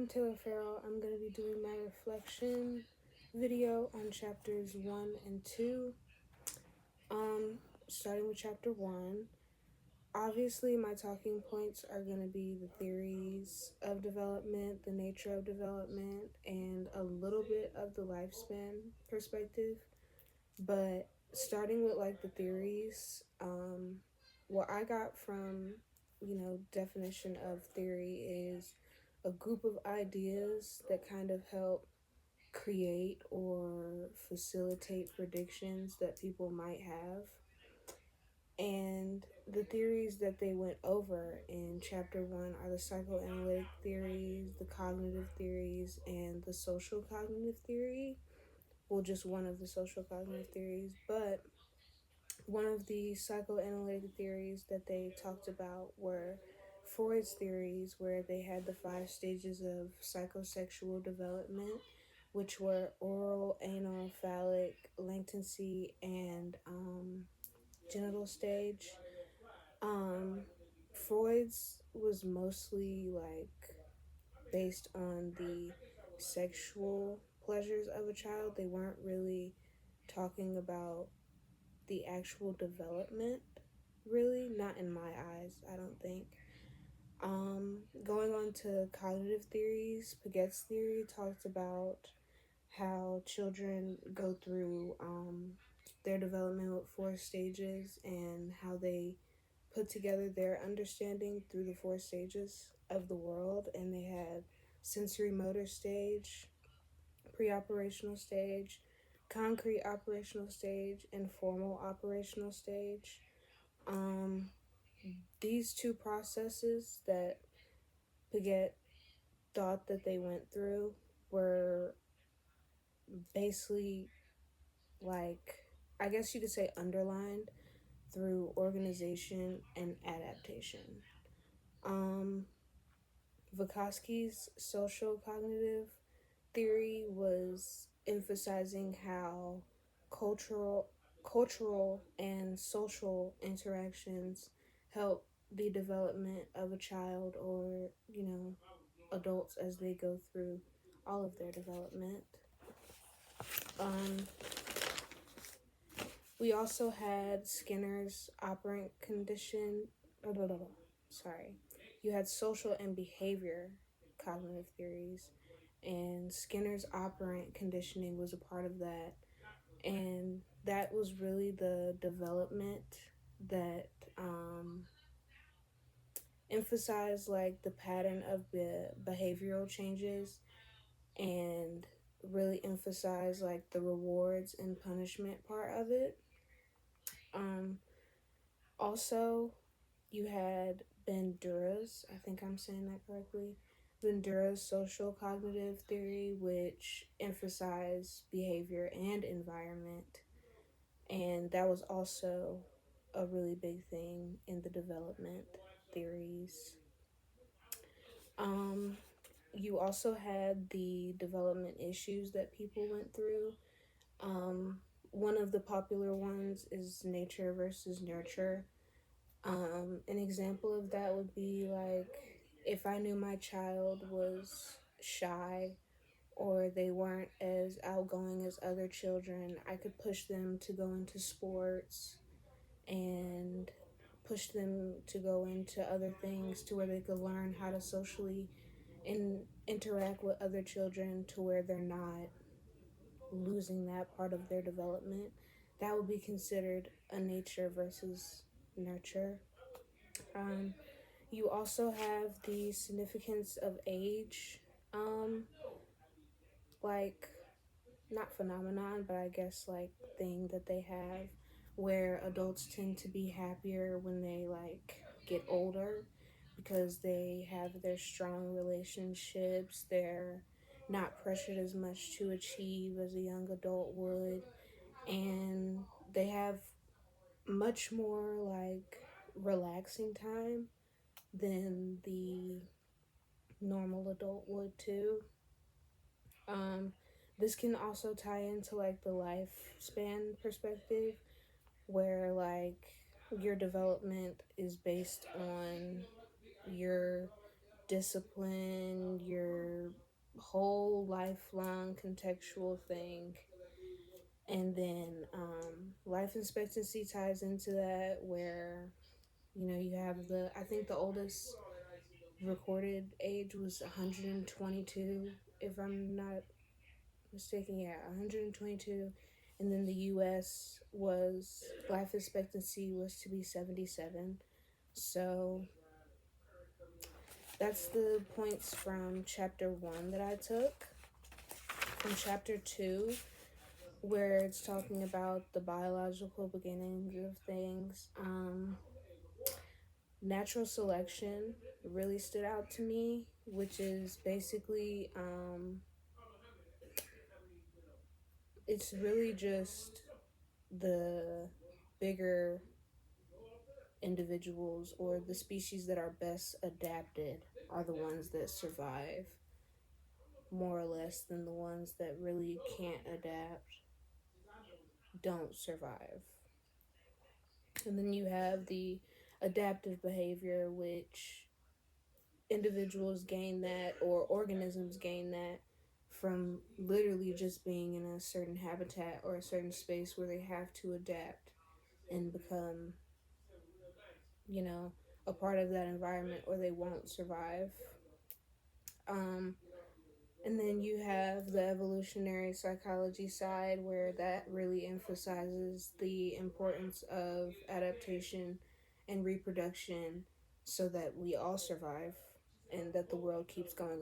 I'm Taylor Farrell. I'm going to be doing my reflection video on chapters 1 and 2. Starting with chapter 1. Obviously, my talking points are going to be the theories of development, the nature of development, and a little bit of the lifespan perspective. But starting with like the theories, what I got from, definition of theory is a group of ideas that kind of help create or facilitate predictions that people might have. And the theories that they went over in chapter 1 are the psychoanalytic theories, the cognitive theories, and the social cognitive theory. Well, just one of the social cognitive theories, but one of the psychoanalytic theories that they talked about were Freud's theories, where they had the 5 stages of psychosexual development, which were oral, anal, phallic, latency, and genital stage. Freud's was mostly like based on the sexual pleasures of a child. They weren't really talking about the actual development, really, not in my eyes, I don't think. Going on to cognitive theories, Piaget's theory talked about how children go through their development with 4 stages and how they put together their understanding through the 4 stages of the world. And they had sensory motor stage, pre-operational stage, concrete operational stage, and formal operational stage. These 2 processes that Piaget thought that they went through were basically, like, I guess you could say, underlined through organization and adaptation. Vygotsky's social cognitive theory was emphasizing how cultural and social interactions help the development of a child or, adults as they go through all of their development. We also had Skinner's operant condition. Sorry. You had social and behavior cognitive theories, and Skinner's operant conditioning was a part of that. And that was really the development that emphasized like the pattern of the behavioral changes and really emphasized like the rewards and punishment part of it. Also, you had Bandura's, I think I'm saying that correctly, Bandura's social cognitive theory, which emphasized behavior and environment. And that was also a really big thing in the development theories. You also had the development issues that people went through. One of the popular ones is nature versus nurture. An example of that would be like if I knew my child was shy or they weren't as outgoing as other children, I could push them to go into sports and push them to go into other things to where they could learn how to socially interact with other children to where they're not losing that part of their development. That would be considered a nature versus nurture. You also have the significance of age, like, not phenomenon, but I guess like thing that they have where adults tend to be happier when they like get older because they have their strong relationships. They're not pressured as much to achieve as a young adult would, and they have much more like relaxing time than the normal adult would too. This can also tie into like the lifespan perspective where like your development is based on your discipline, your whole lifelong contextual thing. And then life expectancy ties into that, where you have I think the oldest recorded age was 122, if I'm not mistaken. Yeah, 122. And then the US was life expectancy was to be 77. So that's the points from chapter 1 that I took. From chapter 2, where it's talking about the biological beginnings of things, natural selection really stood out to me, which is basically it's really just the bigger individuals, or the species that are best adapted, are the ones that survive more or less, than the ones that really can't adapt don't survive. And then you have the adaptive behavior, which individuals gain that, or organisms gain that, from literally just being in a certain habitat or a certain space where they have to adapt and become, a part of that environment, or they won't survive. Um, and then you have the evolutionary psychology side, where that really emphasizes the importance of adaptation and reproduction, so that we all survive and that the world keeps going